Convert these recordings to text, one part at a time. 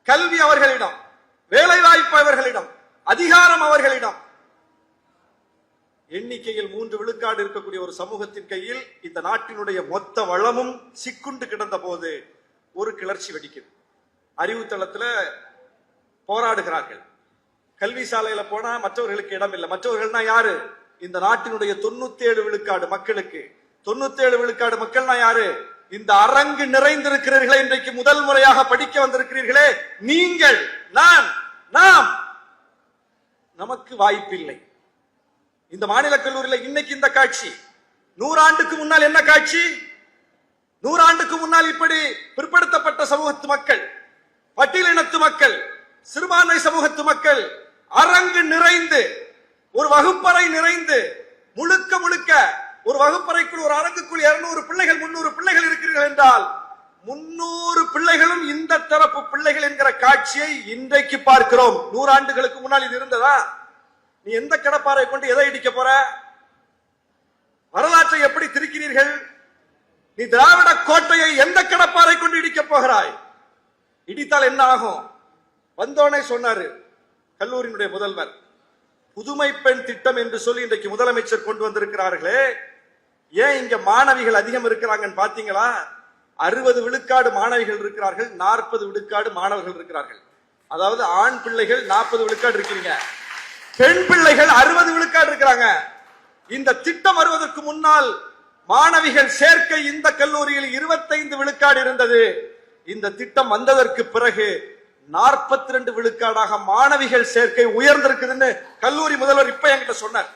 கல்வி அவர்களிடம், வேலை வாய்ப்பு அவர்களிடம், அதிகாரம் அவர்களிடம். எண்ணிக்கையில் 3 விழுக்காடு இருக்கக்கூடிய ஒரு சமூகத்தின் கையில் இந்த நாட்டினுடைய மொத்த வளமும் சிக்குண்டு கிடந்த போது ஒரு கிளர்ச்சி வெடிக்குது. அறிவுத்தளத்துல போராடுகிறார்கள். கல்வி சாலையில போனா மற்றவர்களுக்கு இடம் இல்லை. மற்றவர்கள்னா யாரு? இந்த நாட்டினுடைய 97 விழுக்காடு மக்களுக்கு. 97 விழுக்காடு மக்கள்னா யாரு? இந்த அரங்கு நிறைந்திருக்கிறீர்களே, இன்றைக்கு முதல் முறையாக படிக்க வந்திருக்கிறீர்களே, நீங்கள், நான், நாம். நமக்கு வாய்ப்பில்லை. இந்த மாநில கல்லூரியில் இன்னைக்கு இந்த காட்சி. 100 ஆண்டுக்கு முன்னால் என்ன காட்சி? 100 ஆண்டுக்கு முன்னால் இப்படி பிற்படுத்தப்பட்ட சமூகத்து மக்கள், பட்டியலினத்து மக்கள், சிறுபான்மை சமூகத்து மக்கள் அரங்கு நிறைந்து, ஒரு வகுப்பறை நிறைந்து, முழுக்க முழுக்க ஒரு வகுப்பறைக்குள், ஒரு அரங்குக்குள் 200 பிள்ளைகள், 300 பிள்ளைகள் இருக்கிறீர்கள் என்றால் 300 பிள்ளைகளும் இந்த தரப்பு பிள்ளைகள் என்கிற காட்சியை இன்றைக்கு பார்க்கிறோம். 100 ஆண்டுகளுக்கு முன்னால் இது இருந்ததா? நீ எந்த கடப்பாறை கொண்டு எதை இடிக்க போற? வரலாற்றை எப்படி திரிக்கிறீர்கள்? நீ திராவிட கோட்டையை எந்த கடப்பாறை கொண்டு இடிக்க போகிறாய்? இடித்தால் என்ன ஆகும்? வந்தோனே சொன்னாரு கல்லூரியினுடைய முதல்வர், புதுமை பெண் திட்டம் என்று சொல்லி இன்றைக்கு முதலமைச்சர் கொண்டு வந்திருக்கிறார்களே, ஏன் இங்க மாணவிகள் அதிகம் இருக்கிறாங்கன்னு பாத்தீங்களா? 60 விழுக்காடு மாணவிகள் இருக்கிறார்கள், 40 விழுக்காடு மாணவர்கள் இருக்கிறார்கள். அதாவது ஆண் பிள்ளைகள் 40 விழுக்காடு இருக்கிறீங்க, பெண் பிள்ளைகள் 60 விழுக்காடு இருக்கிறாங்க. இந்த திட்டம் வருவதற்கு முன்னால் மாணவிகள் சேர்க்கை இந்த கல்லூரியில் 25 விழுக்காடு இருந்தது. இந்த திட்டம் வந்ததற்கு பிறகு 42 விழுக்காடாக மாணவிகள் சேர்க்கை உயர்ந்திருக்குதுன்னு கல்லூரி முதல்வர் இப்ப என்கிட்ட சொன்னார்.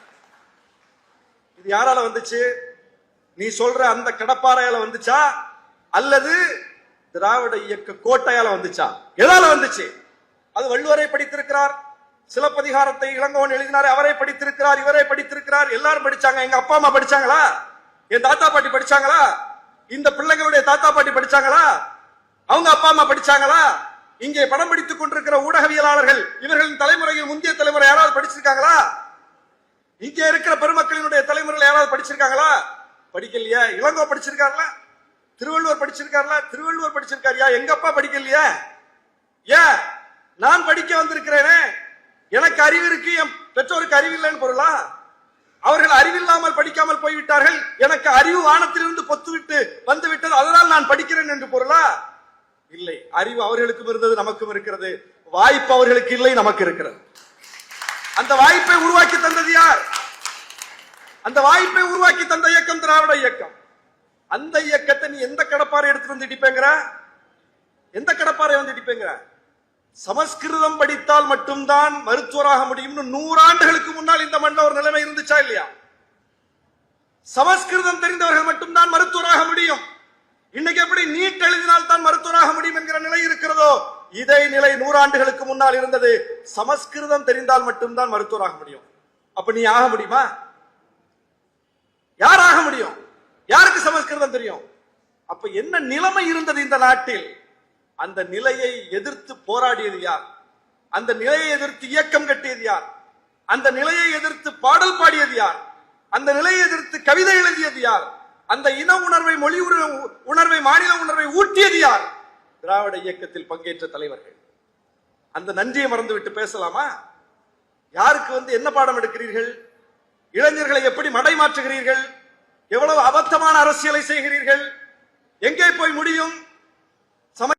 இது யாரால வந்துச்சு? நீ சொல்ற அந்த கடப்பாறையால வந்துச்சா அல்லது திராவிட இயக்க கோட்டையால வந்துச்சா? எதால வந்துச்சு? அது வள்ளுவரை படித்திருக்கிறார், சிலப்பதிகாரத்தை இளங்கோவன் எழுதினார், அவரை படித்திருக்கிறார், இவரை படித்திருக்கிறார், எல்லாரும் படிச்சாங்க. எங்க அப்பா அம்மா படிச்சாங்களா? என் தாத்தா பாட்டி படிச்சாங்களா? இந்த பிள்ளைகளுடைய தாத்தா பாட்டி படிச்சாங்களா? அவங்க அப்பா அம்மா படிச்சாங்களா? இங்கே படம் பிடித்துக் கொண்டிருக்கிற ஊடகவியலாளர்கள், இவர்களின் தலைமுறையில் முந்தைய தலைமுறை யாராவது படிச்சிருக்காங்களா? இங்கே இருக்கிற பெருமக்களினுடைய தலைமுறையில் யாராவது படிச்சிருக்காங்களா? படிக்கலையா? இளங்கோ படிச்சிருக்காருல? திருவள்ளுவர் படிச்சிருக்காருல? திருவள்ளுவர் படிச்சிருக்காரியா? எங்க அப்பா படிக்கலையா? ஏன் நான் படிக்க வந்திருக்கிறேனே, எனக்கு அறிவு இருக்கு, என் பெற்றோருக்கு அறிவு இல்லைன்னு பொருளா? அவர்கள் அறிவில்லாமல் படிக்காமல் போய்விட்டார்கள், எனக்கு அறிவு வானத்திலிருந்து பொத்துவிட்டு வந்து விட்டது, அதனால் நான் படிக்கிறேன் என்று பொருளா? இல்லை. அறிவு அவர்களுக்கும் இருந்தது, நமக்கும் இருக்கிறது. வாய்ப்பு அவர்களுக்கு இல்லை, நமக்கு இருக்கிறது. அந்த வாய்ப்பை உருவாக்கி தந்தது யார்? அந்த வாய்ப்பை உருவாக்கி தந்த இயக்கம் திராவிட இயக்கம். அந்த இயக்கத்தை நீ எந்த கடப்பாறை எடுத்து வந்து இடிப்பேங்கிற? எந்த கடப்பாறை வந்து இடிப்பேங்கிற? சமஸ்கிருதம் படித்தால் மட்டும்தான் மருத்துவராக முடியும். 100 ஆண்டுகளுக்கு முன்னால் இந்த மண்ணில் ஒரு நிலைமை இருந்துச்சா இல்லையா? சமஸ்கிருதம் தெரிந்தவர்கள் மட்டும்தான் மருத்துவராக முடியும். இன்னைக்கு எப்படி நீட் எழுதினால் தான் மருத்துவராக முடியும் என்கிற நிலை இருக்கிறதோ, இதே நிலை 100 ஆண்டுகளுக்கு முன்னால் இருந்தது. சமஸ்கிருதம் தெரிந்தால் மட்டும்தான் மருத்துவராக முடியும். அப்ப நீ ஆக முடியுமா? யார் ஆக முடியும்? யாருக்கு சமஸ்கிருதம் தெரியும்? அப்ப என்ன நிலைமை இருந்தது இந்த நாட்டில்? அந்த நிலையை எதிர்த்து போராடியது யார்? அந்த நிலையை எதிர்த்து இயக்கம் கட்டியது யார்? அந்த நிலையை எதிர்த்து பாடல் பாடியது யார்? அந்த நிலையை எதிர்த்து கவிதை எழுதியது யார்? அந்த இன உணர்வை, மொழி உணர்வை, மாநில உணர்வை ஊட்டியது யார்? திராவிட இயக்கத்தில் பங்கேற்ற தலைவர்கள். அந்த நன்றியை மறந்துவிட்டு பேசலாமா? யாருக்கு என்ன பாடம் எடுக்கிறீர்கள்? இளைஞர்களை எப்படி மடை மாற்றுகிறீர்கள்? எவ்வளவு அபத்தமான அரசியலை செய்கிறீர்கள்? எங்கே போய் முடியும்?